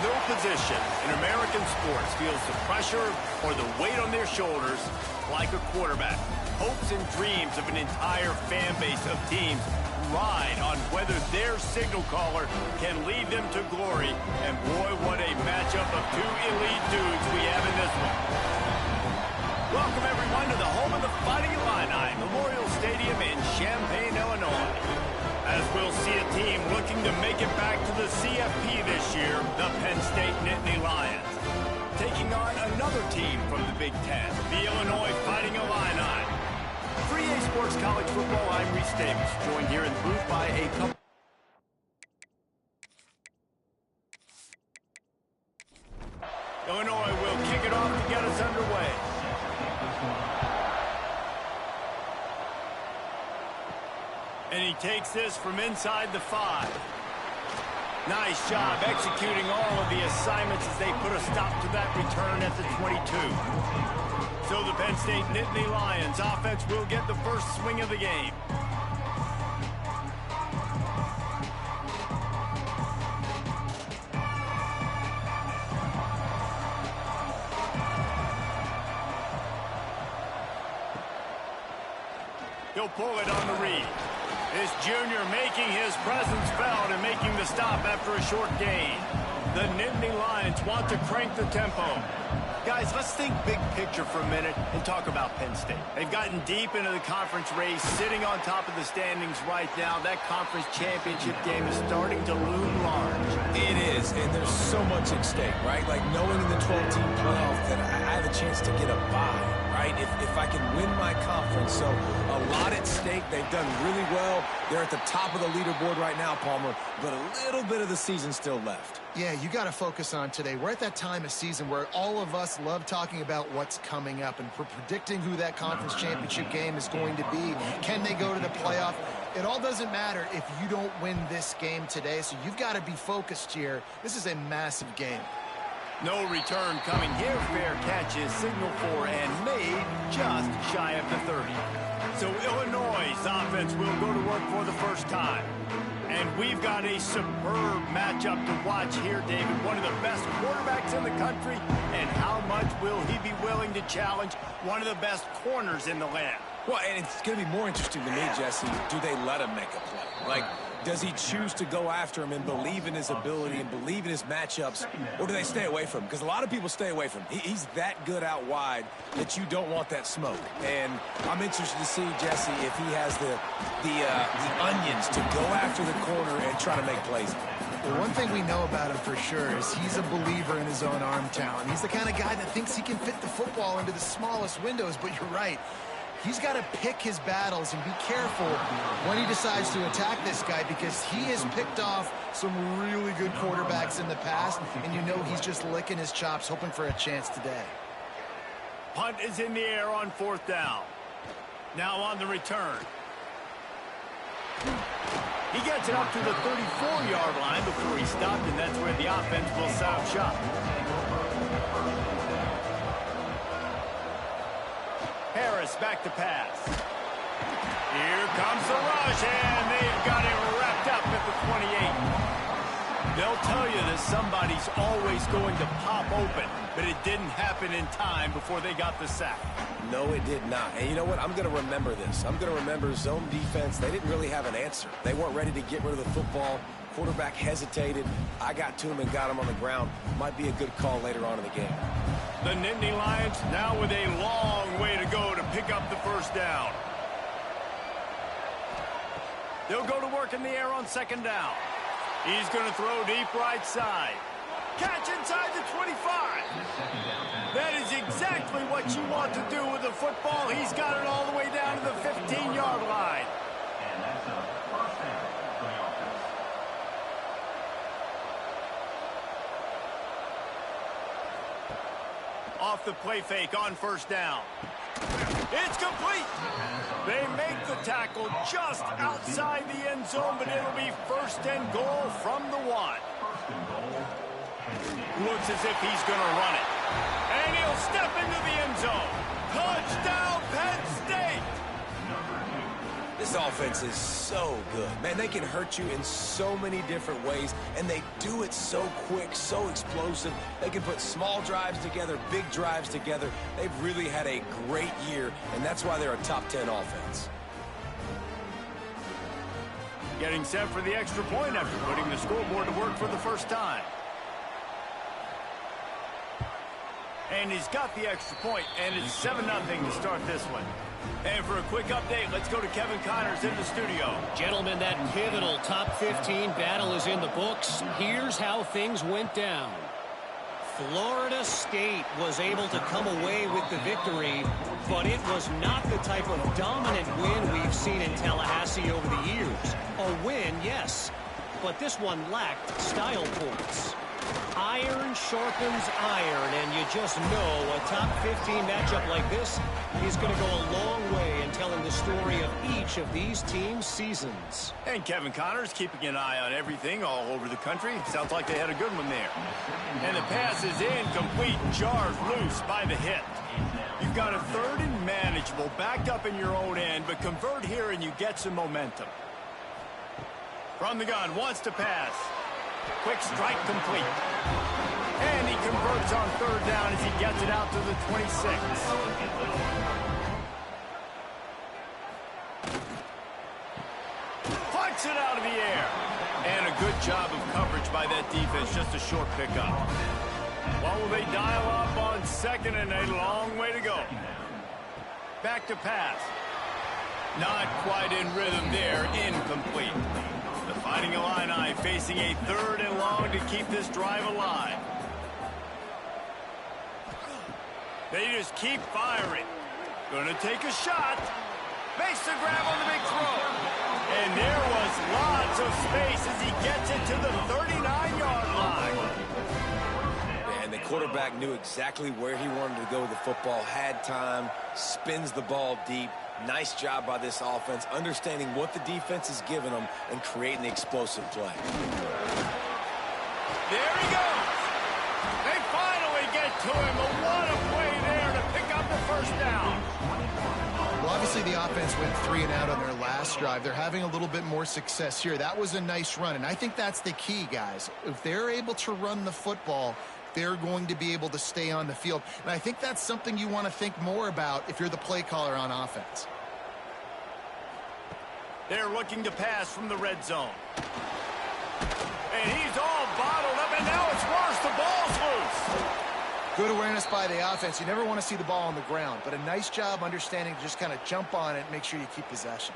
No position in American sports feels the pressure or the weight on their shoulders like a quarterback. Hopes and dreams of an entire fan base of teams ride on whether their signal caller can lead them to glory. And boy, what a matchup of two elite dudes we have in this one. Welcome, everyone, to the home of the Fighting Illini, Memorial Stadium in Champaign, Illinois. As we'll see a team looking to make it back to the CFP this year, the Penn State Nittany Lions. Taking on another team from the Big Ten, the Illinois Fighting Illini. 3A Sports College Football, I'm Reese Davis, joined here in the booth by a couple. Illinois will kick it off to get us underway. And he takes this from inside the 5. Nice job executing all of the assignments as they put a stop to that return at the 22. So the Penn State Nittany Lions offense will get the first swing of the game. He'll pull it on the read. This junior making his presence felt and making the stop after a short gain. The Nittany Lions want to crank the tempo. Guys, let's think big picture for a minute and talk about Penn State. They've gotten deep into the conference race, sitting on top of the standings right now. That conference championship game is starting to loom large. It is, and there's so much at stake, right? Like knowing in the 12-team playoff that I have a chance to get a bye, right? If I can win my conference. So a lot at stake. They've done really well. They're at the top of the leaderboard right now, Palmer, but a little bit of the season still left. Yeah, you got to focus on today. We're at that time of season where all of us love talking about what's coming up and for predicting who that conference championship game is going to be. Can they go to the playoff? It all doesn't matter if you don't win this game today, so you've got to be focused here. This is a massive game. No return coming here. Fair catch is signaled for and made just shy of the 30. So Illinois' offense will go to work for the first time. And we've got a superb matchup to watch here, David. One of the best quarterbacks in the country. And how much will he be willing to challenge one of the best corners in the land? Well, and it's going to be more interesting to me, Jesse, do they let him make a play? Like, does he choose to go after him and believe in his ability and believe in his matchups, or do they stay away from him? Because a lot of people stay away from him. He's that good out wide that you don't want that smoke. And I'm interested to see, Jesse, if he has the onions to go after the corner and try to make plays. The one thing we know about him for sure is he's a believer in his own arm talent. He's the kind of guy that thinks he can fit the football into the smallest windows, but you're right. He's got to pick his battles and be careful when he decides to attack this guy, because he has picked off some really good quarterbacks in the past, and you know he's just licking his chops, hoping for a chance today. Punt is in the air on 4th down. Now on the return. He gets it up to the 34-yard line before he stopped, and that's where the offense will set up shop. Harris back to pass. Here comes the rush, and they've got him wrapped up at the 28. They'll tell you that somebody's always going to pop open, but it didn't happen in time before they got the sack. No, it did not. And you know what? I'm going to remember this. I'm going to remember zone defense. They didn't really have an answer. They weren't ready to get rid of the football. Quarterback hesitated. I got to him and got him on the ground. Might be a good call later on in the game. The Nittany Lions now with a long way to go to pick up the first down. They'll go to work in the air on 2nd down. He's going to throw deep right side. Catch inside the 25. That is exactly what you want to do with the football. He's got it all the way down to the 15-yard line. And that's a first down for the offense. Off the play fake on 1st down. It's complete. They make the tackle just outside the end zone, but it'll be 1st and goal from the 1. First and goal. Looks as if he's going to run it. And he'll step into the end zone. Touchdown, Penn State! This offense is so good. Man, they can hurt you in so many different ways, and they do it so quick, so explosive. They can put small drives together, big drives together. They've really had a great year, and that's why they're a top 10 offense. Getting set for the extra point after putting the scoreboard to work for the first time. And he's got the extra point, and it's 7-0 to start this one. And for a quick update, let's go to Kevin Connors in the studio. Gentlemen, that pivotal top 15 battle is in the books. Here's how things went down. Florida State was able to come away with the victory, but it was not the type of dominant win we've seen in Tallahassee over the years. A win, yes, but this one lacked style points. Iron sharpens iron, and you just know a top 15 matchup like this is going to go a long way in telling the story of each of these teams' seasons. And Kevin Connors keeping an eye on everything all over the country. Sounds like they had a good one there. And the pass is incomplete, jars loose by the hit. You've got a 3rd and manageable, backed up in your own end, but convert here and you get some momentum. From the gun, wants to pass. Quick strike complete. And he converts on 3rd down as he gets it out to the 26. Flicks it out of the air. And a good job of coverage by that defense, just a short pickup. What will they dial up on 2nd and a long way to go? Back to pass. Not quite in rhythm there, incomplete. The Fighting Illini facing a 3rd and long to keep this drive alive. They just keep firing. Gonna take a shot. Makes the grab on the big throw. And there was lots of space as he gets it to the 39-yard line. And the quarterback knew exactly where he wanted to go with the football, had time, spins the ball deep. Nice job by this offense, understanding what the defense is giving them and creating the explosive play. There he goes. They finally get to him. But what a play there to pick up the first down. Well, obviously the offense went 3 and out on their last drive. They're having a little bit more success here. That was a nice run, and I think that's the key, guys. If they're able to run the football, they're going to be able to stay on the field. And I think that's something you want to think more about if you're the play caller on offense. They're looking to pass from the red zone. And he's all bottled up, and now it's worse. The ball's loose. Good awareness by the offense. You never want to see the ball on the ground, but a nice job understanding to just kind of jump on it and make sure you keep possession.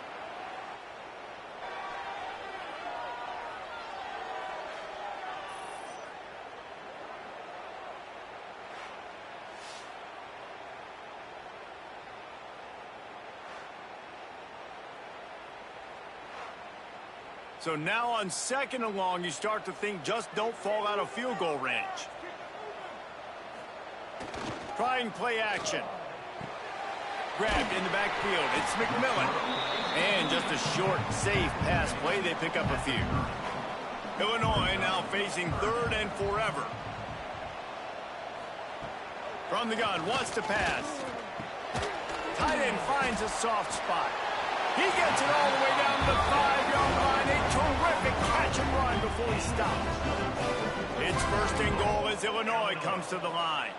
So now on 2nd and long, you start to think just don't fall out of field goal range. Trying play action. Grabbed in the backfield. It's McMillan. And just a short, safe pass play. They pick up a few. Illinois now facing 3rd and forever. From the gun, wants to pass. Tight end finds a soft spot. He gets it all the way down to the 5-yard line. A terrific catch and run before he stops. It's 1st and goal as Illinois comes to the line.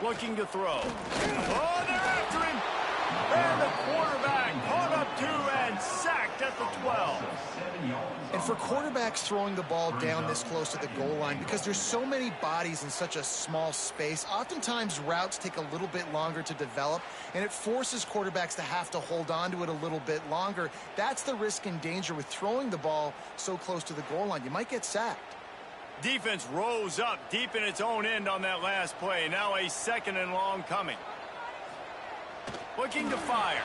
Looking to throw. Oh, they're after him. And the quarterback caught up 2 and sacked at the 12. And for quarterbacks throwing the ball down this close to the goal line, because there's so many bodies in such a small space, oftentimes routes take a little bit longer to develop, and it forces quarterbacks to have to hold on to it a little bit longer. That's the risk and danger with throwing the ball so close to the goal line. You might get sacked. Defense rose up deep in its own end on that last play. Now a 2nd and long coming. Looking to fire.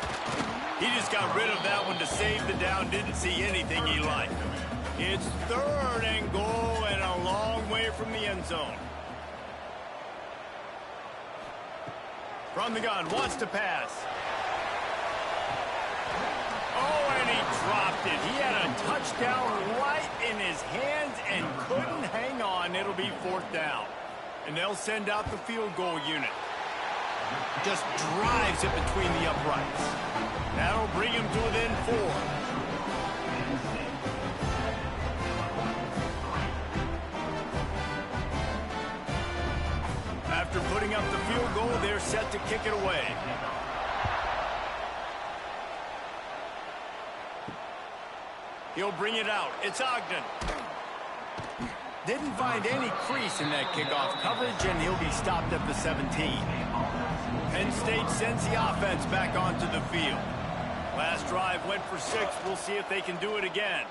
He just got rid of that one to save the down. Didn't see anything he liked. It's 3rd and goal and a long way from the end zone. From the gun, wants to pass. Oh, and he dropped it. He had a touchdown right in his hands and couldn't hang on. It'll be 4th down. And they'll send out the field goal unit. Just drives it between the uprights. That'll bring him to within 4. After putting up the field goal, they're set to kick it away. He'll bring it out. It's Ogden. Didn't find any crease in that kickoff coverage, and he'll be stopped at the 17. Penn State sends the offense back onto the field. Last drive went for 6. We'll see if they can do it again.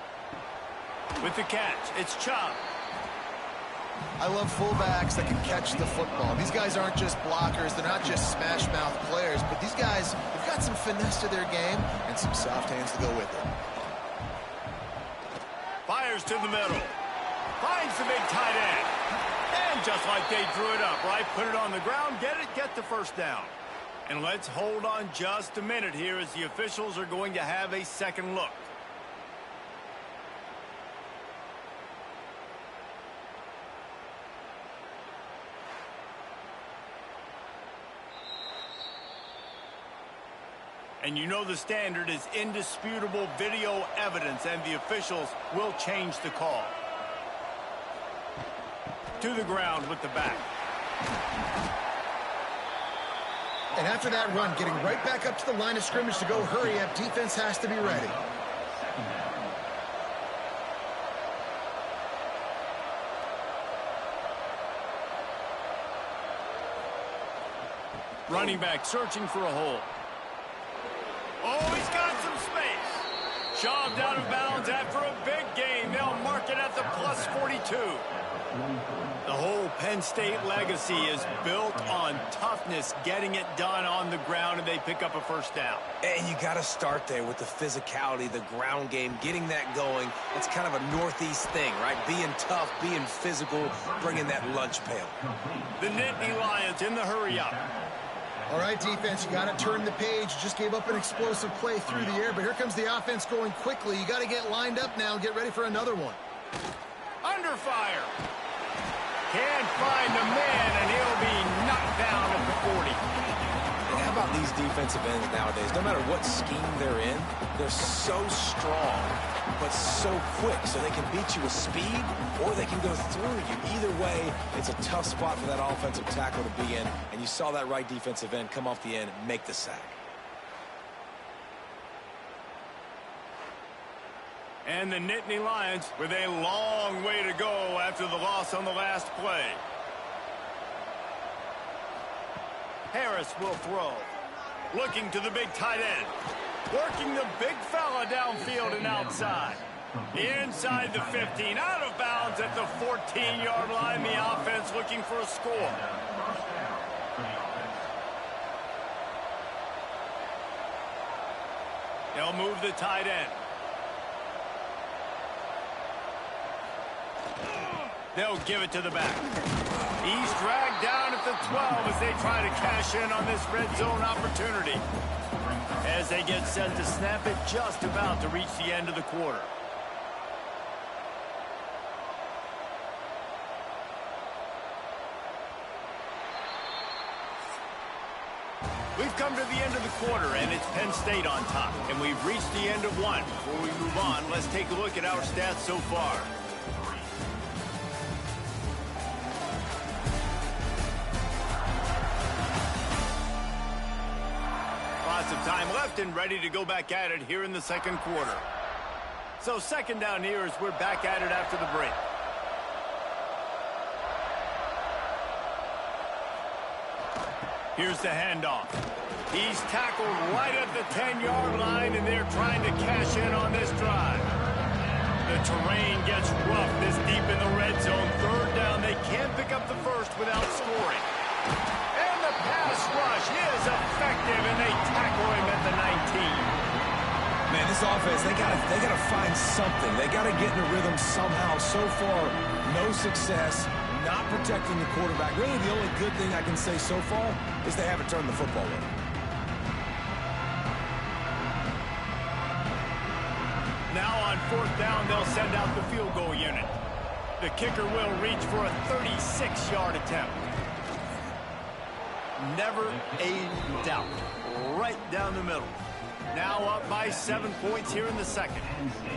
With the catch, it's Chubb. I love fullbacks that can catch the football. These guys aren't just blockers. They're not just smash-mouth players, but these guys have got some finesse to their game and some soft hands to go with it. Fires to the middle. Finds the big tight end. And just like they drew it up, right? Put it on the ground, get the 1st down. And let's hold on just a minute here as the officials are going to have a second look. And you know the standard is indisputable video evidence, and the officials will change the call. To the ground with the back. And after that run, getting right back up to the line of scrimmage to go hurry up, defense has to be ready. Running back searching for a hole. Oh, he's got some space. Shoved out of bounds after a big gain. They'll mark it at the plus 42. The whole Penn State legacy is built on toughness, getting it done on the ground, and they pick up a 1st down. And you got to start there with the physicality, the ground game, getting that going. It's kind of a Northeast thing, right? Being tough, being physical, bringing that lunch pail. The Nittany Lions in the hurry-up. All right, defense, you got to turn the page. Just gave up an explosive play through the air, but here comes the offense going quickly. You got to get lined up now and get ready for another one. Under fire. Can't find the man, and he'll be knocked down at the 40. And how about these defensive ends nowadays? No matter what scheme they're in, they're so strong, but so quick, so they can beat you with speed, or they can go through you. Either way, it's a tough spot for that offensive tackle to be in, and you saw that right defensive end come off the end and make the sack. And the Nittany Lions with a long way to go after the loss on the last play. Harris will throw. Looking to the big tight end. Working the big fella downfield and outside. Inside the 15. Out of bounds at the 14-yard line. The offense looking for a score. They'll move the tight end. They'll give it to the back. He's dragged down at the 12 as they try to cash in on this red zone opportunity. As they get set to snap it, just about to reach the end of the quarter. We've come to the end of the quarter, and it's Penn State on top. And we've reached the end of one. Before we move on, let's take a look at our stats so far. Lots of time left and ready to go back at it here in the second quarter. So 2nd down here as we're back at it after the break. Here's the handoff. He's tackled right at the 10-yard line, and they're trying to cash in on this drive. The terrain gets rough this deep in the red zone. 3rd down, they can't pick up the first without scoring. And the pass rush is effective, and they tackle him at the 19. Man, this offense, they gotta find something. They gotta get in a rhythm somehow. So far, no success, not protecting the quarterback. Really, the only good thing I can say so far is they haven't turned the football over. fourth down, they'll send out the field goal unit. The kicker will reach for a 36-yard attempt. Never a doubt. Right down the middle. Now up by 7 points here in the second. Penn State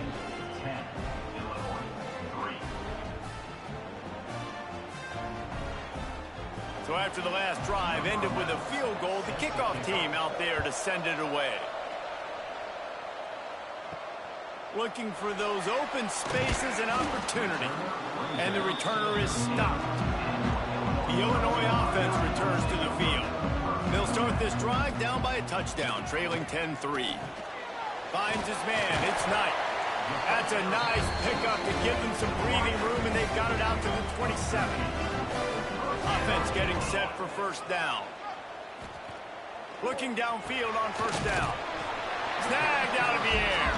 10, Illinois 3. So after the last drive ended with a field goal, the kickoff team out there to send it away. Looking for those open spaces and opportunity. And the returner is stopped. The Illinois offense returns to the field. They'll start this drive down by a touchdown, trailing 10-3. Finds his man. It's Knight. That's a nice pickup to give them some breathing room, and they've got it out to the 27. Offense getting set for first down. Looking downfield on first down. Snagged out of the air.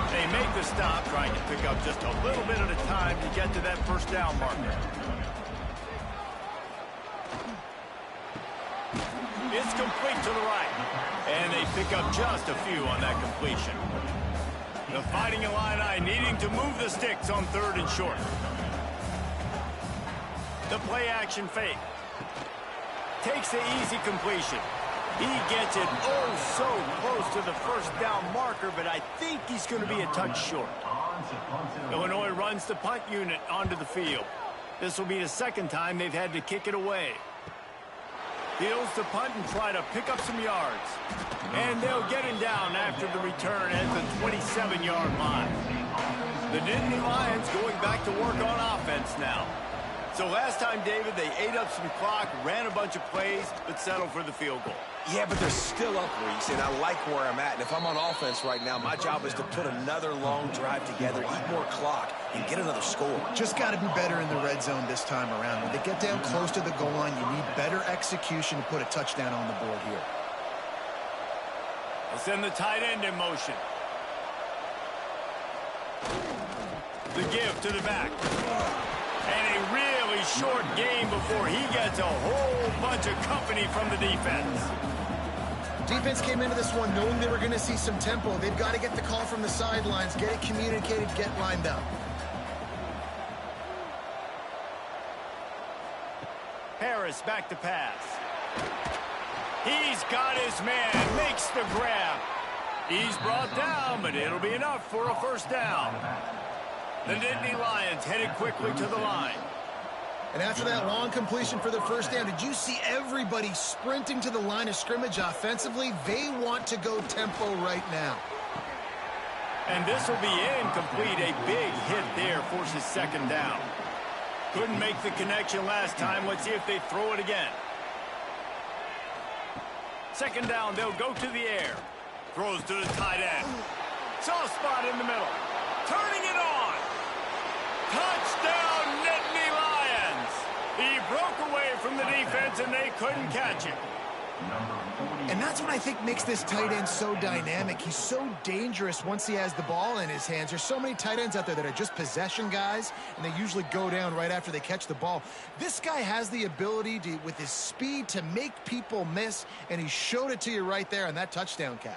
They make the stop, trying to pick up just a little bit at a time to get to that first down marker. It's complete to the right. And they pick up just a few on that completion. The Fighting Illini needing to move the sticks on third and short. The play action fake. Takes the easy completion. He gets it oh so close to the first down marker, but I think he's going to be a touch short. Illinois runs the punt unit onto the field. This will be the second time they've had to kick it away. Heels to punt and try to pick up some yards. And they'll get him down after the return at the 27-yard line. The Nittany Lions going back to work on offense now. So last time, David, they ate up some clock, ran a bunch of plays, but settled for the field goal. Yeah, but they're still up, Reese, and I like where I'm at. And if I'm on offense right now, my job is to put another long drive together, eat more clock, and get another score. Just got to be better in the red zone this time around. When they get down close to the goal line, you need better execution to put a touchdown on the board here. They'll send the tight end in motion. The give to the back. And a really short game before he gets a whole bunch of company from the defense. Defense came into this one knowing they were going to see some tempo. They've got to get the call from the sidelines, get it communicated, get lined up. Harris back to pass. He's got his man, makes the grab. He's brought down, but it'll be enough for a first down. The Nittany Lions headed quickly to the line. And after that long completion for the first down, did you see everybody sprinting to the line of scrimmage offensively? They want to go tempo right now. And this will be incomplete. A big hit there forces second down. Couldn't make the connection last time. Let's see if they throw it again. Second down, they'll go to the air. Throws to the tight end. Soft spot in the middle. Turning it on. Touchdown, Nittany Lions. He broke away from the defense, and they couldn't catch him. And that's what I think makes this tight end so dynamic. He's so dangerous once he has the ball in his hands. There's so many tight ends out there that are just possession guys, and they usually go down right after they catch the ball. This guy has the ability to, with his speed, to make people miss, and he showed it to you right there on that touchdown catch.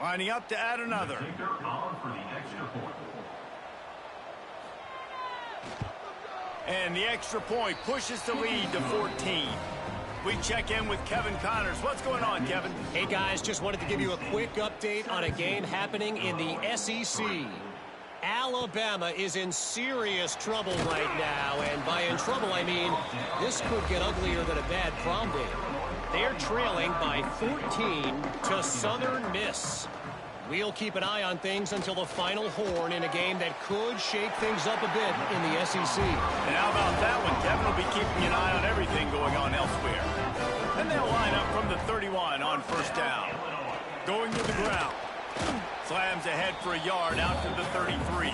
Lining up to add another. And the extra point pushes the lead to 14. We check in with Kevin Connors. What's going on, Kevin? Hey, guys, just wanted to give you a quick update on a game happening in the SEC. Alabama is in serious trouble right now, and by in trouble, I mean this could get uglier than a bad prom date. They're trailing by 14 to Southern Miss. We'll keep an eye on things until the final horn in a game that could shake things up a bit in the SEC. And how about that one? Kevin will be keeping an eye on everything going on elsewhere. And they'll line up from the 31 on first down. Going to the ground. Slams ahead for a yard out to the 33.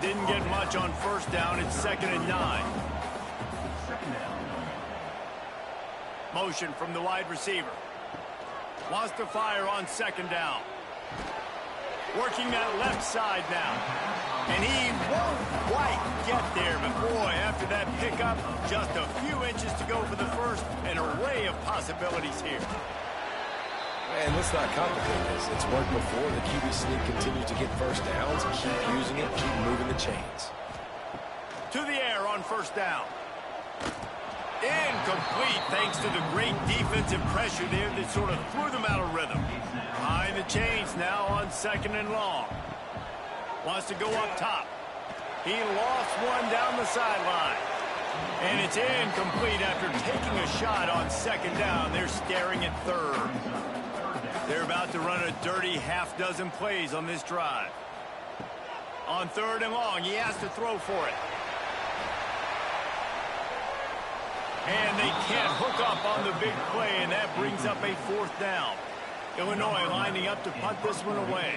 Didn't get much on first down. It's 2nd and 9. Motion from the wide receiver. Wants to fire on second down. Working that left side now. And he won't quite get there, but boy, after that pickup, just a few inches to go for the first. An array of possibilities here. And let's not complicate this. It's worked before. The QB sneak continues to get first downs. Keep using it. Keep moving the chains. To the air on first down. Incomplete thanks to the great defensive pressure there that sort of threw them out of rhythm. Behind the chains now on second and long. Wants to go up top. He lost one down the sideline. And it's incomplete after taking a shot on second down. They're staring at third. They're about to run a dirty half-dozen plays on this drive. On third and long, he has to throw for it. And they can't hook up on the big play, and that brings up a fourth down. Illinois lining up to punt this one away.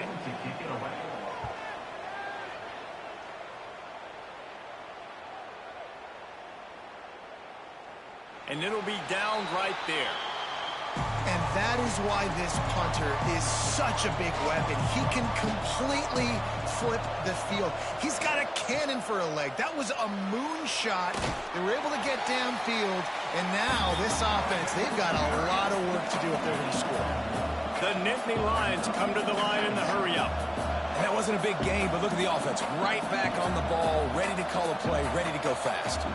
And it'll be down right there. And that is why this punter is such a big weapon. He can completely flip the field. He's got a cannon for a leg. That was a moonshot. They were able to get downfield, and now this offense, they've got a lot of work to do if they're going to score. The Nittany Lions come to the line in the hurry-up. And that wasn't a big game, but look at the offense. Right back on the ball, ready to call a play, ready to go fast.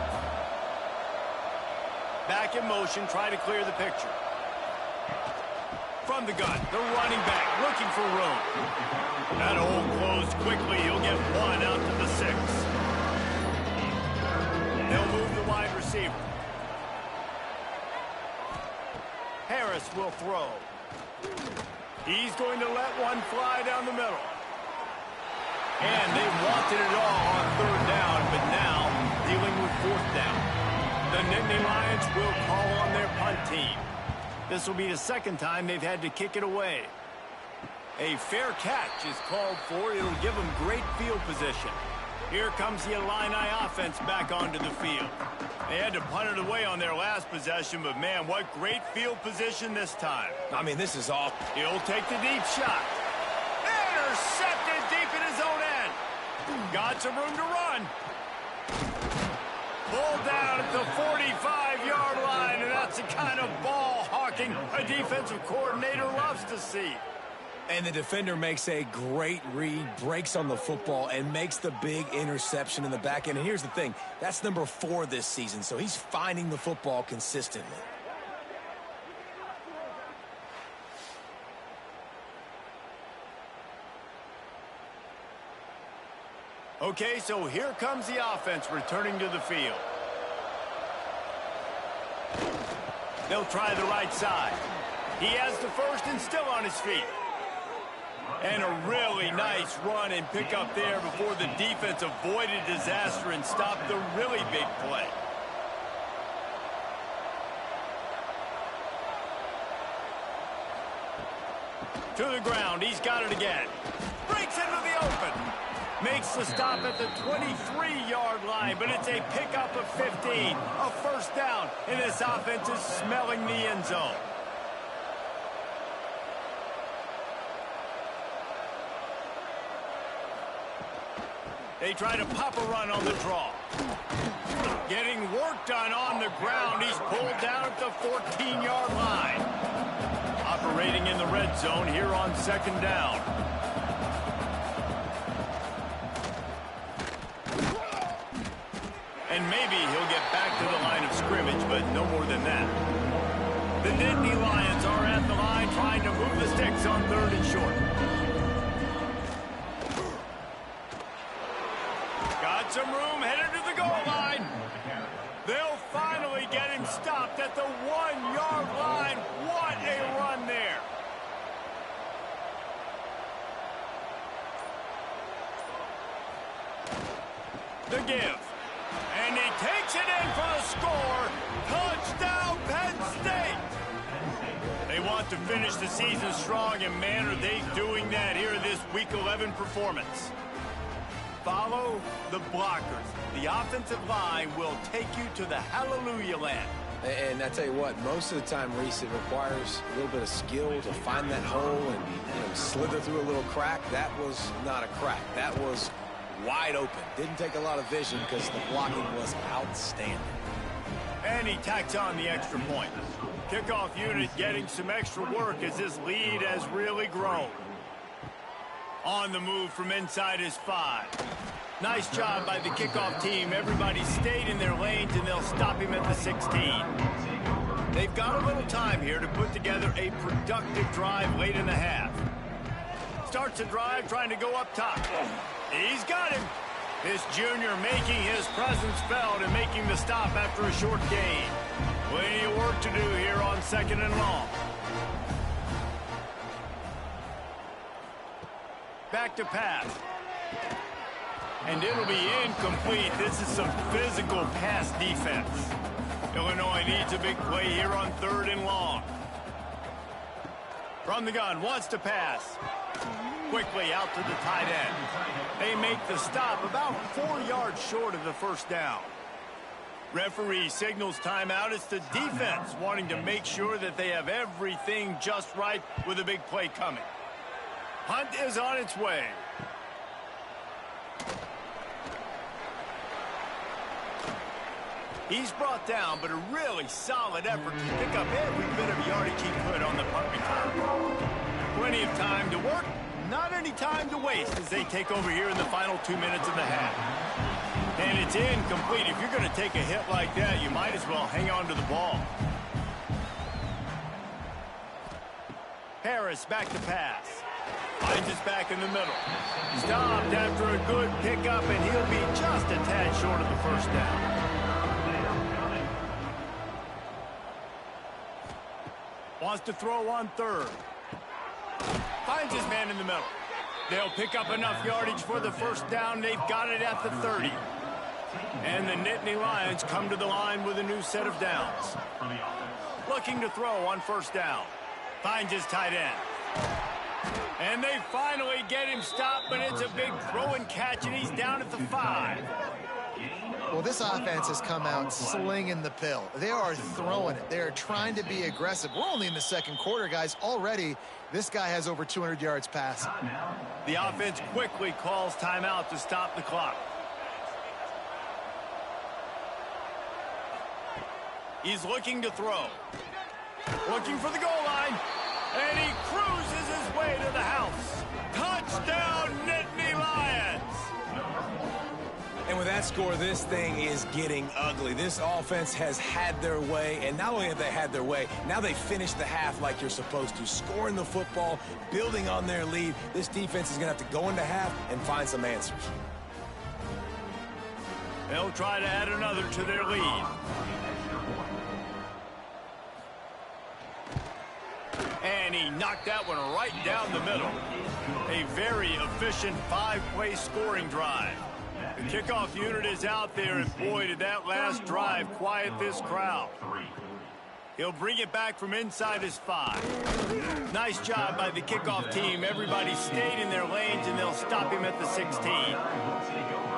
Back in motion, try to clear the picture. From the gun, the running back looking for room. That hole closed quickly. He'll get one out to the 6. They'll move the wide receiver. Harris will throw. He's going to let one fly down the middle. And they wanted it all on third down, but now dealing with fourth down. The Nittany Lions will call on their punt team. This will be the second time they've had to kick it away. A fair catch is called for. It'll give them great field position. Here comes the Illini offense back onto the field. They had to punt it away on their last possession, but man, what great field position this time. I mean, this is off. He'll take the deep shot. Intercepted deep in his own end. Got some room to run. Pulled down at the 45-yard line, and that's the kind of ball hawking a defensive coordinator loves to see. And the defender makes a great read, breaks on the football, and makes the big interception in the back end. And here's the thing, that's number 4 this season, so he's finding the football consistently. Okay, so here comes the offense returning to the field. They'll try the right side. He has the first and still on his feet. And a really nice run and pick up there before the defense avoided disaster and stopped the really big play. To the ground, he's got it again. Breaks into the open. Makes the stop at the 23-yard line, but it's a pickup of 15. A first down, and this offense is smelling the end zone. They try to pop a run on the draw. Getting work done on the ground. He's pulled down at the 14-yard line. Operating in the red zone here on second down. And maybe he'll get back to the line of scrimmage, but no more than that. The Nittany Lions are at the line trying to move the sticks on third and short. Got some room, headed to the goal line. They'll finally get him stopped at the 1-yard line. What a run there. The give. And he takes it in for the score. Touchdown, Penn State. They want to finish the season strong, and man, are they doing that here in this Week 11 performance. Follow the blockers. The offensive line will take you to the hallelujah land. And I tell you what, most of the time, Reese, it requires a little bit of skill to find that hole and slither through a little crack. That was not a crack. That was wide open. Didn't take a lot of vision because the blocking was outstanding. And he tacks on the extra point. Kickoff unit getting some extra work as this lead has really grown. On the move from inside his 5. Nice job by the kickoff team. Everybody stayed in their lanes, and they'll stop him at the 16. They've got a little time here to put together a productive drive late in the half. Starts a drive trying to go up top. He's got him. This junior making his presence felt and making the stop after a short gain. Plenty of work to do here on 2nd and long. Back to pass. And it'll be incomplete. This is some physical pass defense. Illinois needs a big play here on 3rd and long. From the gun, wants to pass. Quickly out to the tight end. They make the stop about 4 yards short of the first down. Referee signals timeout. It's the defense wanting to make sure that they have everything just right with a big play coming. Hunt is on its way. He's brought down, but a really solid effort to pick up every bit of yardage he could on the punt return. Plenty of time to work, not any time to waste as they take over here in the final 2 minutes of the half. And it's incomplete. If you're going to take a hit like that, you might as well hang on to the ball. Harris back to pass. Finds us back in the middle. Stopped after a good pickup, and he'll be just a tad short of the first down. Wants to throw on 3rd. Finds his man in the middle. They'll pick up enough yardage for the first down. They've got it at the 30. And the Nittany Lions come to the line with a new set of downs. Looking to throw on 1st down. Finds his tight end. And they finally get him stopped, but it's a big throw and catch, and he's down at the 5. Well, this offense has come out slinging the pill. They are throwing it. They are trying to be aggressive. We're only in the 2nd quarter, guys. Already, this guy has over 200 yards passing. The offense quickly calls timeout to stop the clock. He's looking to throw. Looking for the goal line. And he cruises his way to the house. Touchdown, Nittany Lions! And with that score, this thing is getting ugly. This offense has had their way, and not only have they had their way, now they finish the half like you're supposed to, scoring the football, building on their lead. This defense is going to have to go into half and find some answers. They'll try to add another to their lead. And he knocked that one right down the middle. A very efficient 5-play scoring drive. The kickoff unit is out there, and boy, did that last drive quiet this crowd. He'll bring it back from inside his 5. Nice job by the kickoff team. Everybody stayed in their lanes, and they'll stop him at the 16.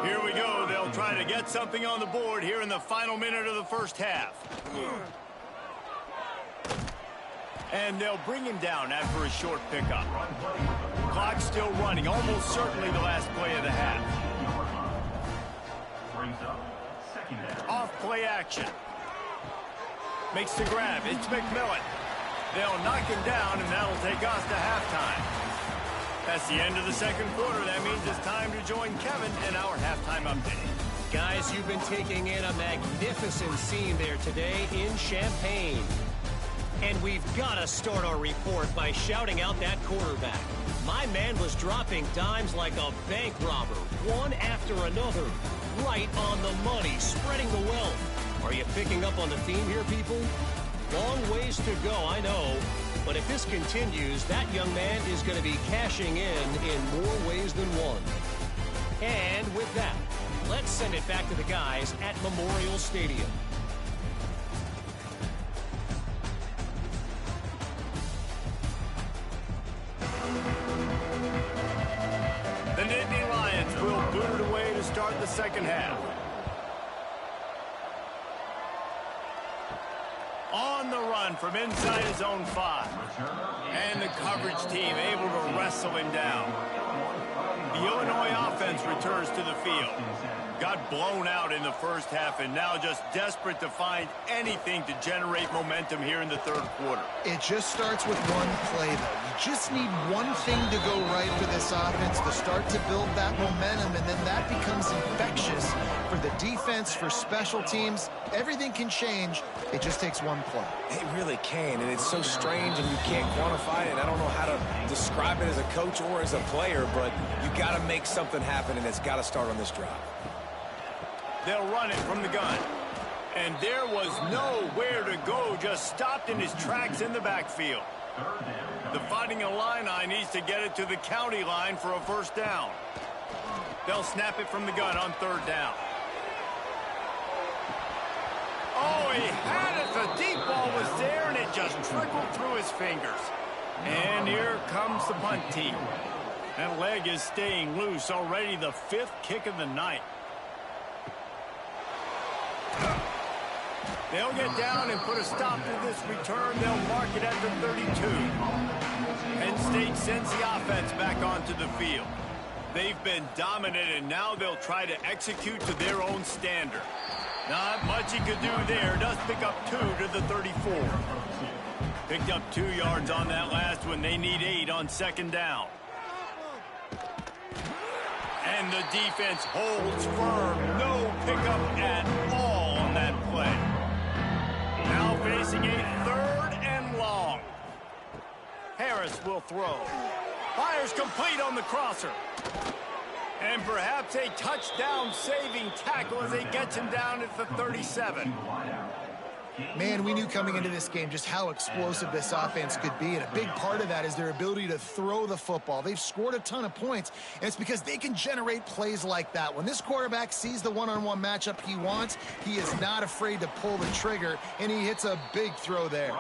Here we go. They'll try to get something on the board here in the final minute of the first half. And they'll bring him down after a short pickup. Clock still running, almost certainly the last play of the half. Off play action. Makes the grab. It's McMillan. They'll knock him down, and that'll take us to halftime. That's the end of the 2nd quarter. That means it's time to join Kevin in our halftime update. Guys, you've been taking in a magnificent scene there today in Champaign. And we've got to start our report by shouting out that quarterback. My man was dropping dimes like a bank robber, one after another, right on the money, spreading the wealth. Are you picking up on the theme here, people? Long ways to go, I know. But if this continues, that young man is going to be cashing in more ways than one. And with that, let's send it back to the guys at Memorial Stadium. The Nittany Lions will boot it away to start the 2nd half. On the run from inside his own 5. And the coverage team able to wrestle him down. The Illinois offense returns to the field. Got blown out in the first half and now just desperate to find anything to generate momentum here in the third quarter. It just starts with one play, though. You just need one thing to go right for this offense to start to build that momentum, and then that becomes infectious for the defense, for special teams. Everything can change. It just takes one play. It really can, and it's so strange, and you can't quantify it. I don't know how to describe it as a coach or as a player, but you got to make something happen, and it's got to start on this drive. They'll run it from the gun. And there was nowhere to go, just stopped in his tracks in the backfield. The Fighting Illini needs to get it to the county line for a first down. They'll snap it from the gun on third down. Oh, he had it. The deep ball was there, and it just trickled through his fingers. And here comes the punt team. That leg is staying loose. Already the 5th kick of the night. They'll get down and put a stop to this return. They'll mark it at the 32. Penn State sends the offense back onto the field. They've been dominant, and now they'll try to execute to their own standard. Not much he could do there. Does pick up 2 to the 34. Picked up 2 yards on that last one. They need 8 on second down. And the defense holds firm. No pickup at all on that play. Now facing a third and long. Harris will throw. Fires complete on the crosser. And perhaps a touchdown-saving tackle as he gets him down at the 37. Man, we knew coming into this game just how explosive this offense could be, and a big part of that is their ability to throw the football. They've scored a ton of points, and it's because they can generate plays like that. When this quarterback sees the one-on-one matchup he wants, he is not afraid to pull the trigger, and he hits a big throw there.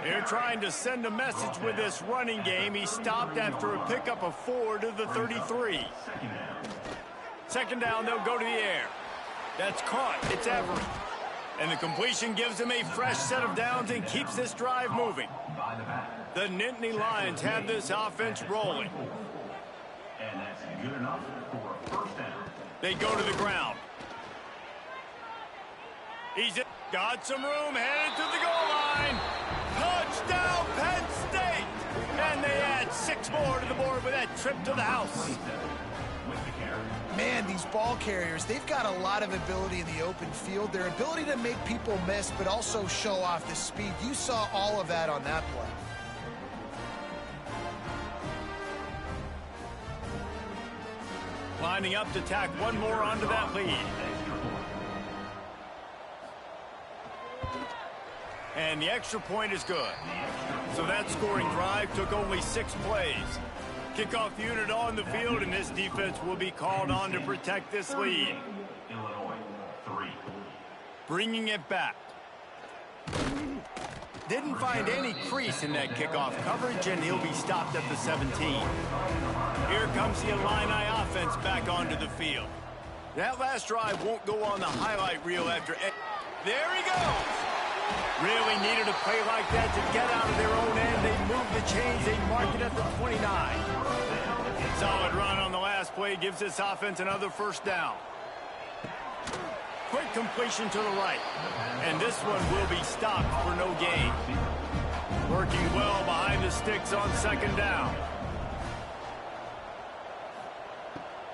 They're trying to send a message with this running game. He stopped after a pickup of 4 to the 33. Second down, they'll go to the air. That's caught. It's Everett. And the completion gives him a fresh set of downs and keeps this drive moving. The Nittany Lions have this offense rolling. And that's good enough for a first down. They go to the ground. He's got some room, headed to the goal line. Touchdown, Penn State! And they add 6 more to the board with that trip to the house. Man, these ball carriers, they've got a lot of ability in the open field. Their ability to make people miss, but also show off the speed. You saw all of that on that play. Lining up to tack one more onto that lead. And the extra point is good. So that scoring drive took only 6 plays. Kickoff unit on the field, and this defense will be called on to protect this lead. Illinois, 3. Bringing it back. Didn't find any crease in that kickoff coverage, and he'll be stopped at the 17. Here comes the Illini offense back onto the field. That last drive won't go on the highlight reel after... There he goes! Really needed a play like that to get out of their own end. They move the chains. They mark it at the 29. Solid run on the last play gives this offense another first down. Quick completion to the right. And this one will be stopped for no gain. Working well behind the sticks on second down.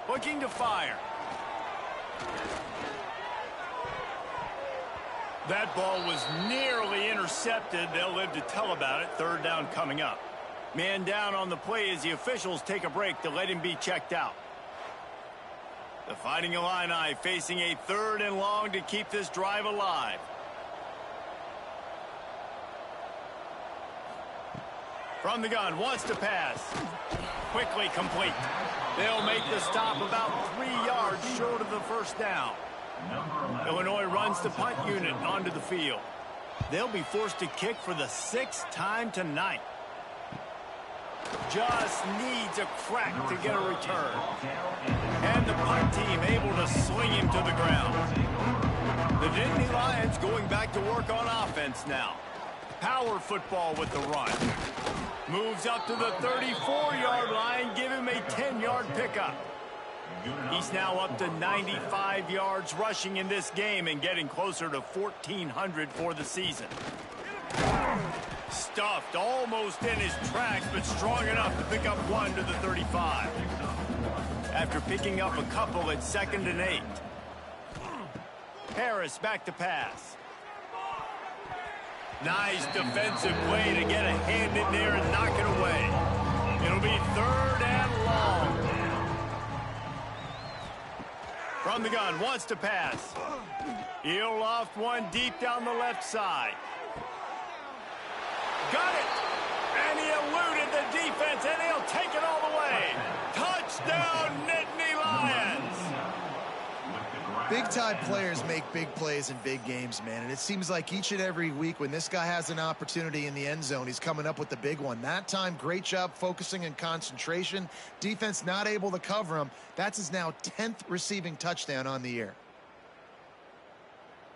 Looking to fire. That ball was nearly intercepted. They'll live to tell about it. Third down coming up. Man down on the play as the officials take a break to let him be checked out. The Fighting Illini facing a third and long to keep this drive alive. From the gun, wants to pass. Quickly complete. They'll make the stop about 3 yards short of the first down. Illinois runs the punt unit onto the field. They'll be forced to kick for the 6th time tonight. Just needs a crack to get a return. And the punt team able to sling him to the ground. The Nittany Lions going back to work on offense now. Power football with the run. Moves up to the 34-yard line, give him a 10-yard pickup. He's now up to 95 yards rushing in this game and getting closer to 1,400 for the season. Stuffed almost in his tracks, but strong enough to pick up one to the 35. After picking up a couple at 2nd and 8. Harris back to pass. Nice defensive play to get a hand in there and knock it away. It'll be 3rd and long. From the gun, wants to pass. He'll loft one deep down the left side. Got it! And he eluded the defense, and he'll take it all the way. Touchdown, Nittany Lions! Big-time players make big plays in big games, man. And it seems like each and every week when this guy has an opportunity in the end zone, he's coming up with the big one. That time, great job focusing and concentration. Defense not able to cover him. That's his now 10th receiving touchdown on the year.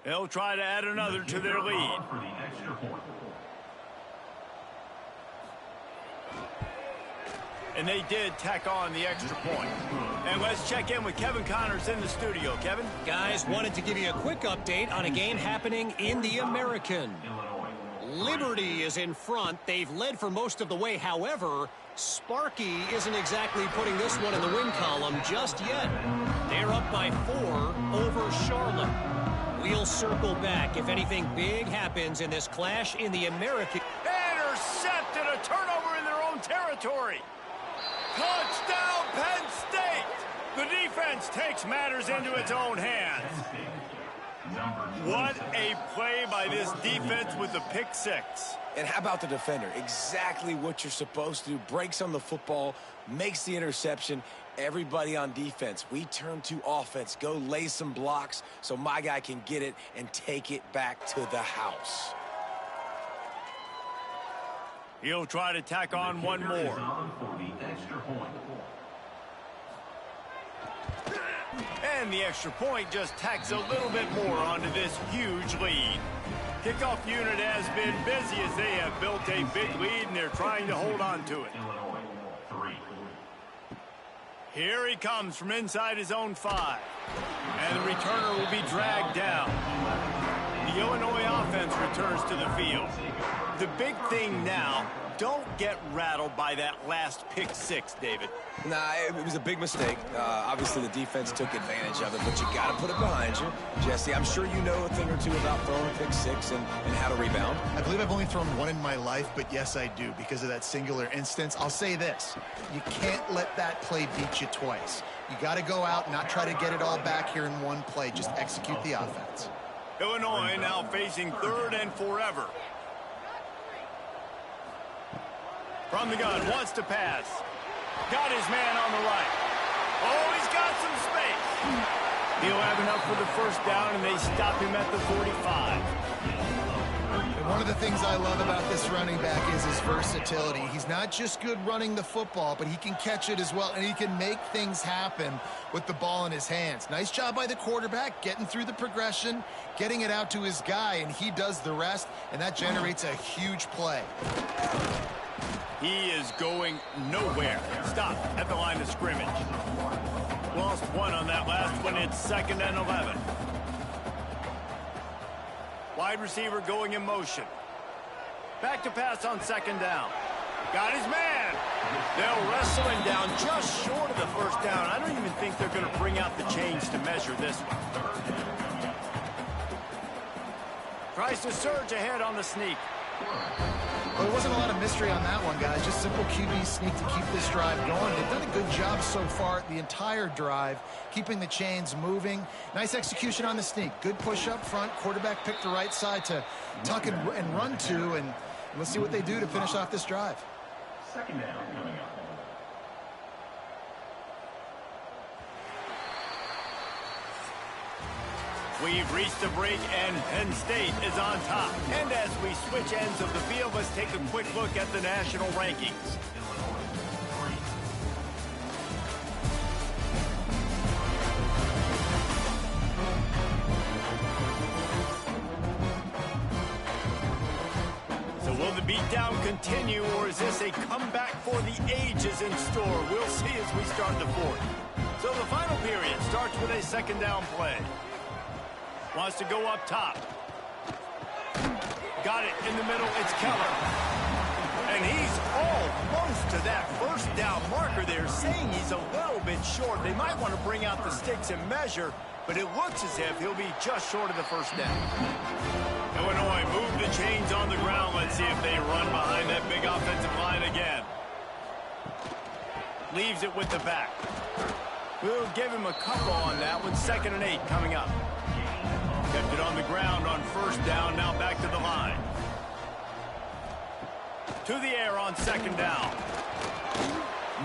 They'll try to add another to their lead. And they did tack on the extra point. And let's check in with Kevin Connors in the studio. Kevin? Guys, wanted to give you a quick update on a game happening in the American. Liberty is in front. They've led for most of the way. However, Sparky isn't exactly putting this one in the win column just yet. They're up by 4 over Charlotte. We'll circle back if anything big happens in this clash in the American. Intercepted, a turnover in their own territory. Touchdown, Penn State! The defense takes matters into its own hands. What a play by this defense with the pick 6. And how about the defender? Exactly what you're supposed to do. Breaks on the football, makes the interception. Everybody on defense, we turn to offense. Go lay some blocks so my guy can get it and take it back to the house. He'll try to tack on one more. And the extra point just tacks a little bit more onto this huge lead. Kickoff unit has been busy as they have built a big lead and they're trying to hold on to it. Here he comes from inside his own 5. And the returner will be dragged down. The Illinois offense returns to the field. The big thing now, don't get rattled by that last pick 6, David. Nah, it was a big mistake. Obviously, the defense took advantage of it, but you got to put it behind you. Jesse, I'm sure you know a thing or two about throwing a pick 6 and how to rebound. I believe I've only thrown one in my life, but yes, I do because of that singular instance. I'll say this. You can't let that play beat you twice. You got to go out and not try to get it all back here in one play. Just execute the offense. Illinois now facing 3rd and forever. From the gun, wants to pass. Got his man on the right. Oh, he's got some space. He'll have enough for the first down, and they stop him at the 45. And one of the things I love about this running back is his versatility. He's not just good running the football, but he can catch it as well, and he can make things happen with the ball in his hands. Nice job by the quarterback, getting through the progression, getting it out to his guy, and he does the rest, and that generates a huge play. He is going nowhere. Stop at the line of scrimmage. Lost one on that last one. It's 2nd and 11. Wide receiver going in motion. Back to pass on 2nd down. Got his man. They'll wrestle him down just short of the first down. I don't even think they're going to bring out the chains to measure this one. Tries to surge ahead on the sneak. Well, there wasn't a lot of mystery on that one, guys. Just simple QB sneak to keep this drive going. They've done a good job so far the entire drive, keeping the chains moving. Nice execution on the sneak. Good push up front. Quarterback picked the right side to tuck and run to, and we'll see what they do to finish off this drive. 2nd down coming up. We've reached the break, and Penn State is on top. And as we switch ends of the field, let's take a quick look at the national rankings. So will the beatdown continue, or is this a comeback for the ages in store? We'll see as we start the fourth. So the final period starts with a second down play. Wants to go up top. Got it in the middle. It's Keller. And he's almost to that first down marker there, saying he's a little bit short. They might want to bring out the sticks and measure, but it looks as if he'll be just short of the first down. Illinois move the chains on the ground. Let's see if they run behind that big offensive line again. Leaves it with the back. We'll give him a couple on that one. 2nd and 8 coming up. Kept it on the ground on first down. Now back to the line. To the air on 2nd down.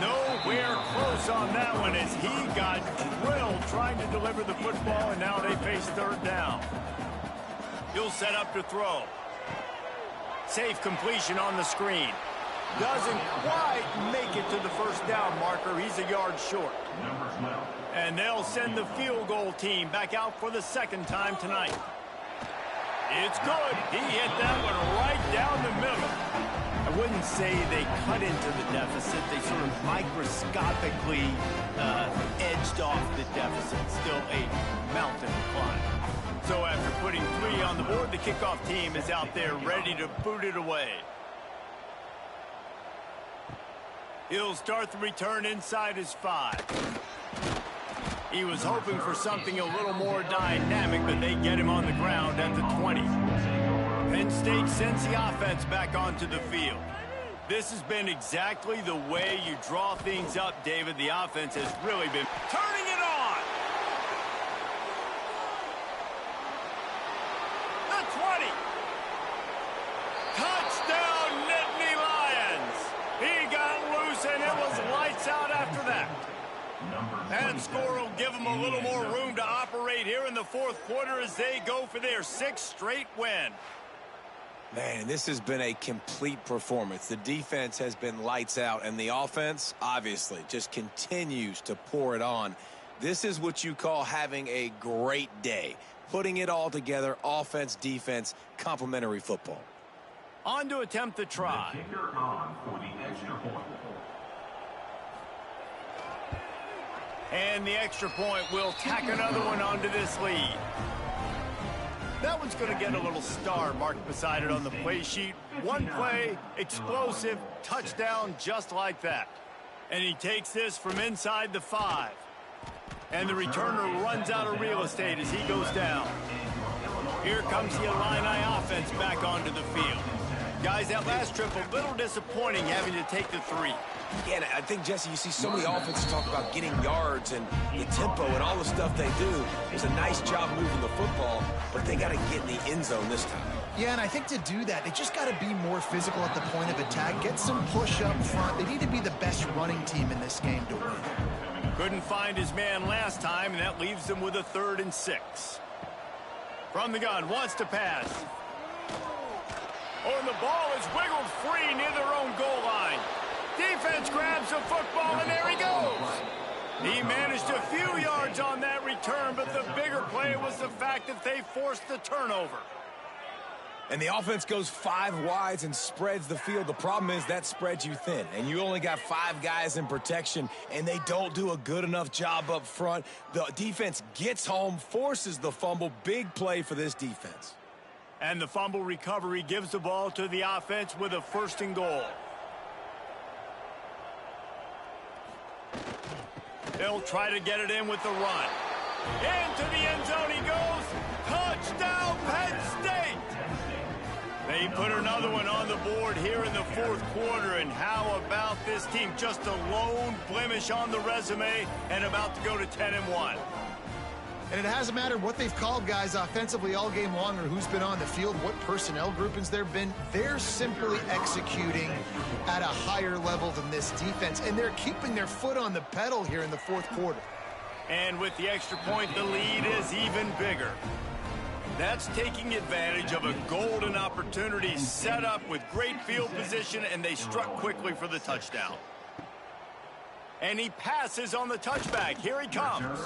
Nowhere close on that one as he got drilled trying to deliver the football, and now they face 3rd down. He'll set up to throw. Safe completion on the screen. Doesn't quite make it to the first down marker. He's a yard short. And they'll send the field goal team back out for the 2nd time tonight. It's good. He hit that one right down the middle. I wouldn't say they cut into the deficit. They sort of microscopically edged off the deficit. Still a mountain to climb. So after putting 3 on the board, the kickoff team is out there ready to boot it away. He'll start the return inside his 5. He was hoping for something a little more dynamic, but they get him on the ground at the 20. Penn State sends the offense back onto the field. This has been exactly the way you draw things up, David. The offense has really been turning it on. The 20. Touchdown, Nittany Lions. He got loose, and it was lights out after that. That score will give them a little more room to operate here in the 4th quarter as they go for their 6th straight win. Man, this has been a complete performance. The defense has been lights out, and the offense, obviously, just continues to pour it on. This is what you call having a great day. Putting it all together, offense, defense, complementary football. On to attempt the try. The kicker on for the extra point. And the extra point will tack another one onto this lead. That one's going to get a little star marked beside it on the play sheet. One play, explosive, touchdown, just like that. And he takes this from inside the 5. And the returner runs out of real estate as he goes down. Here comes the Illini offense back onto the field. Guys, that last trip a little disappointing having to take the 3. Yeah, and I think, Jesse, you see so many offenses talk about getting yards and the tempo and all the stuff they do. It's a nice job moving the football, but they got to get in the end zone this time. Yeah, and I think to do that, they just got to be more physical at the point of attack, get some push up front. They need to be the best running team in this game to win. Couldn't find his man last time, and that leaves them with a 3rd and 6. From the gun, wants to pass. Oh, and the ball is wiggled free near their own goal line. Defense grabs the football, and there he goes. He managed a few yards on that return, but the bigger play was the fact that they forced the turnover. And the offense goes 5 wides and spreads the field. The problem is that spreads you thin, and you only got 5 guys in protection, and they don't do a good enough job up front. The defense gets home, forces the fumble. Big play for this defense. And the fumble recovery gives the ball to the offense with a 1st and goal. They'll try to get it in with the run. Into the end zone he goes. Touchdown, Penn State! They put another one on the board here in the 4th quarter. And how about this team? Just a lone blemish on the resume and about to go to 10-1. And it hasn't mattered what they've called guys offensively all game long or who's been on the field, what personnel groupings there have been. They're simply executing at a higher level than this defense, and they're keeping their foot on the pedal here in the 4th quarter. And with the extra point, the lead is even bigger. That's taking advantage of a golden opportunity set up with great field position, and they struck quickly for the touchdown. And he passes on the touchback. Here he comes.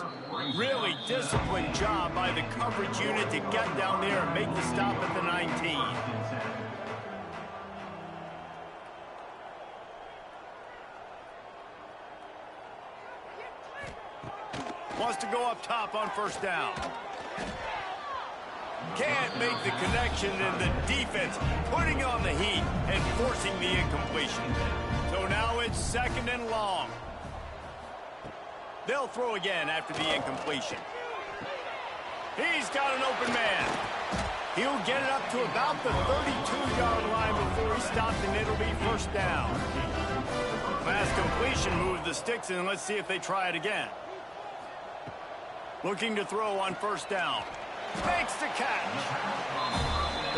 Really disciplined job by the coverage unit to get down there and make the stop at the 19. Wants to go up top on first down. Can't make the connection, and the defense putting on the heat and forcing the incompletion. So now it's 2nd and long. They'll throw again after the incompletion. He's got an open man. He'll get it up to about the 32-yard line before he stopped, and it'll be first down. Fast completion moved the sticks, and let's see if they try it again. Looking to throw on first down. Makes the catch.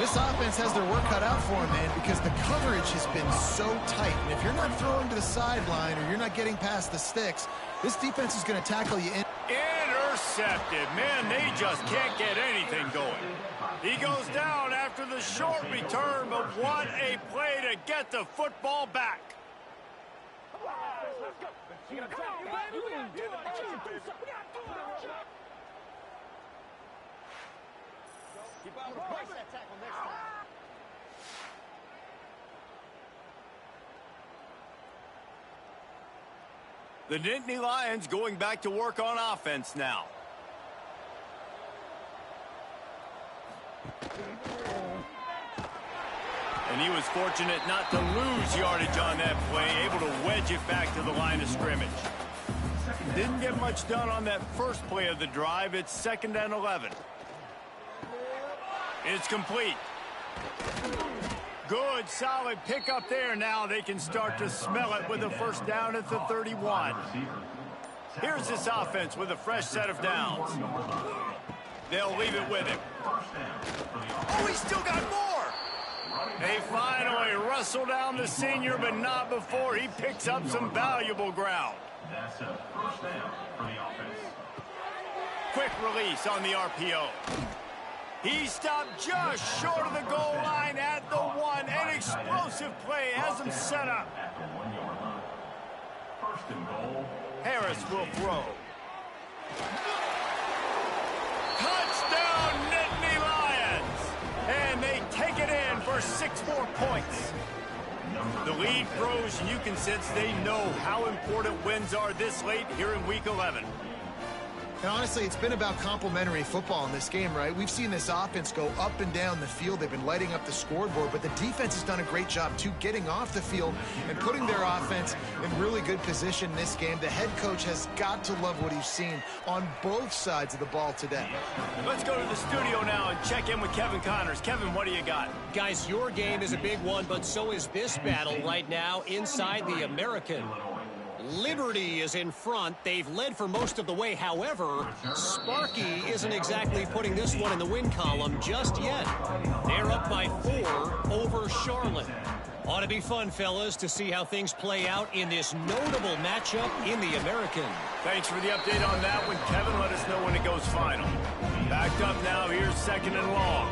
This offense has their work cut out for them, man, because the coverage has been so tight. And if you're not throwing to the sideline or you're not getting past the sticks, this defense is going to tackle you in. Intercepted. Man, they just can't get anything going. He goes down after the short return, but what a play to get the football back. The Nittany Lions going back to work on offense now. And he was fortunate not to lose yardage on that play, able to wedge it back to the line of scrimmage. Didn't get much done on that first play of the drive. It's 2nd and 11. It's complete. Good, solid pickup there. Now they can start to smell it with a first down at the 31. Here's this offense with a fresh set of downs. They'll leave it with him. Oh, he's still got more. They finally wrestle down the senior, but not before he picks up some valuable ground. That's a first down for the offense. Quick release on the RPO. He stopped just short of the goal line at the 1. An explosive play has him set up. At the 1-yard line. First and goal. Harris will throw. Touchdown, Nittany Lions! And they take it in for 6 more points. The lead grows, and you can sense they know how important wins are this late here in Week 11. And honestly, it's been about complementary football in this game, right? We've seen this offense go up and down the field. They've been lighting up the scoreboard, but the defense has done a great job, too, getting off the field and putting their offense in really good position in this game. The head coach has got to love what he's seen on both sides of the ball today. Let's go to the studio now and check in with Kevin Connors. Kevin, what do you got? Guys, your game is a big one, but so is this battle right now inside the American. Liberty is in front. They've led for most of the way. However, Sparky isn't exactly putting this one in the win column just yet. They're up by 4 over Charlotte. Ought to be fun, fellas, to see how things play out in this notable matchup in the American. Thanks for the update on that one, Kevin. Let us know when it goes final. Backed up now. Here's 2nd and long.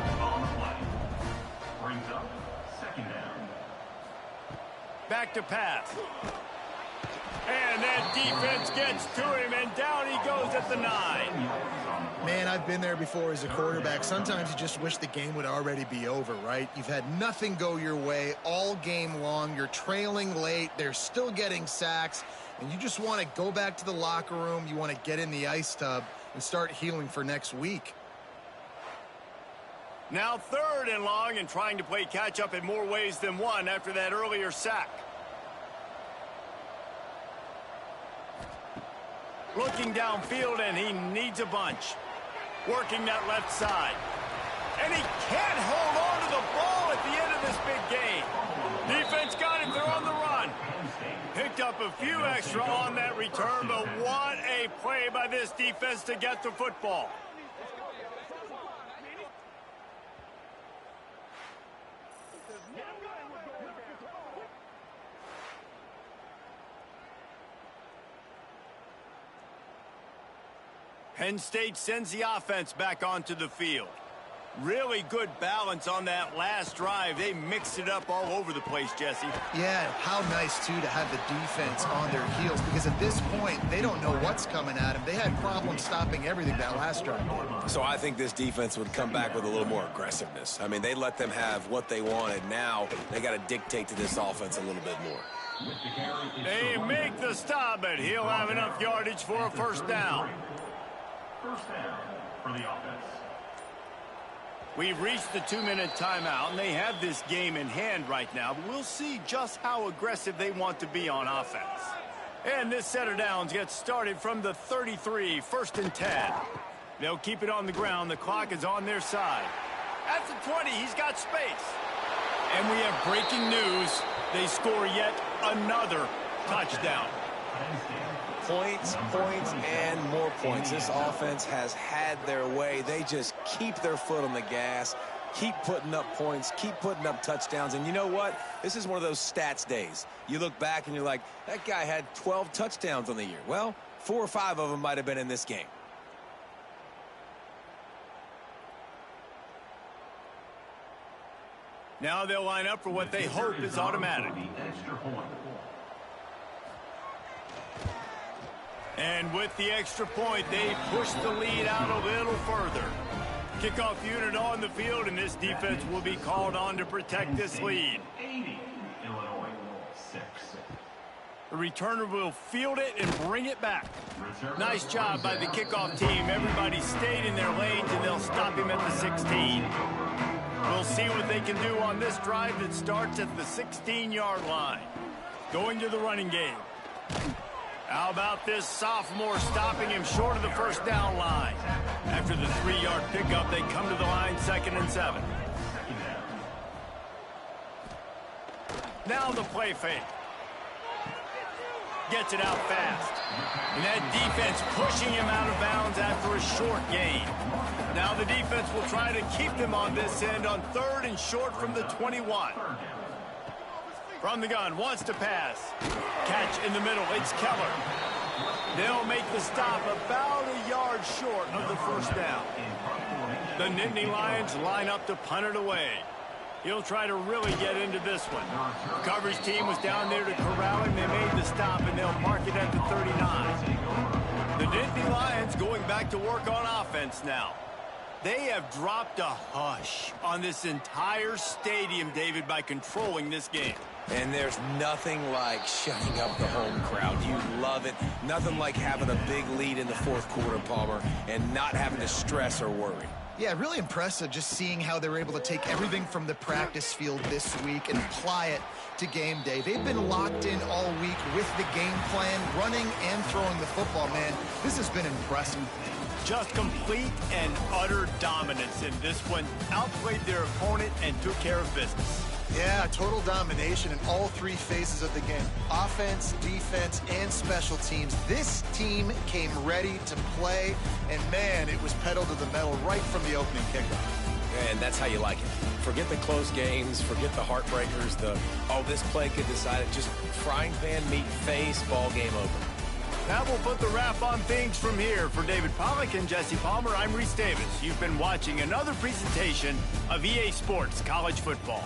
Brings up 2nd down. Back to pass. And that defense gets to him, and down he goes at the 9. Man, I've been there before as a quarterback. Sometimes you just wish the game would already be over, right? You've had nothing go your way all game long. You're trailing late. They're still getting sacks. And you just want to go back to the locker room. You want to get in the ice tub and start healing for next week. Now 3rd and long, and trying to play catch-up in more ways than one after that earlier sack. Looking downfield, and he needs a bunch. Working that left side. And he can't hold on to the ball at the end of this big game. Defense got it. They're on the run. Picked up a few extra on that return, but what a play by this defense to get the football. Penn State sends the offense back onto the field. Really good balance on that last drive. They mixed it up all over the place, Jesse. Yeah, how nice, too, to have the defense on their heels, because at this point, they don't know what's coming at them. They had problems stopping everything that last drive. So I think this defense would come back with a little more aggressiveness. I mean, they let them have what they wanted. Now they got to dictate to this offense a little bit more. They make the stop, but he'll have enough yardage for a first down. First down for the offense. We've reached the 2-minute timeout, and they have this game in hand right now, but we'll see just how aggressive they want to be on offense. And this set of downs gets started from the 33, 1st and 10. They'll keep it on the ground. The clock is on their side. At the 20, he's got space. And we have breaking news. They score yet another touchdown. Points, points, and more points. This offense has had their way. They just keep their foot on the gas, keep putting up points, keep putting up touchdowns. And you know what? This is one of those stats days. You look back and you're like, that guy had 12 touchdowns on the year. Well, 4 or 5 of them might have been in this game. Now they'll line up for what they hope is automatic. And with the extra point, they push the lead out a little further. Kickoff unit on the field, and this defense will be called on to protect this lead. 80, Illinois, 6. The returner will field it and bring it back. Nice job by the kickoff team. Everybody stayed in their lanes, and they'll stop him at the 16. We'll see what they can do on this drive that starts at the 16-yard line. Going to the running game. How about this sophomore stopping him short of the first down line? After the 3-yard pickup, they come to the line 2nd and 7. Now the play fake. Gets it out fast. And that defense pushing him out of bounds after a short gain. Now the defense will try to keep them on this end on 3rd and short from the 21. From the gun, wants to pass. Catch in the middle, it's Keller. They'll make the stop about a yard short of the first down. The Nittany Lions line up to punt it away. He'll try to really get into this one. The coverage team was down there to corral him. They made the stop, and they'll mark it at the 39. The Nittany Lions going back to work on offense now. They have dropped a hush on this entire stadium, David, by controlling this game. And there's nothing like shutting up the home crowd. You love it. Nothing like having a big lead in the 4th quarter, Palmer, and not having to stress or worry. Yeah, really impressive just seeing how they were able to take everything from the practice field this week and apply it to game day. They've been locked in all week with the game plan, running and throwing the football, man. This has been impressive. Just complete and utter dominance in this one. Outplayed their opponent and took care of business. Yeah, total domination in all 3 phases of the game. Offense, defense, and special teams. This team came ready to play, and man, it was pedal to the metal right from the opening kickoff. And that's how you like it. Forget the close games, forget the heartbreakers, this play could decide it. Just frying pan meet face, ball game over. That will put the wrap on things from here. For David Pollack and Jesse Palmer, I'm Reese Davis. You've been watching another presentation of EA Sports College Football.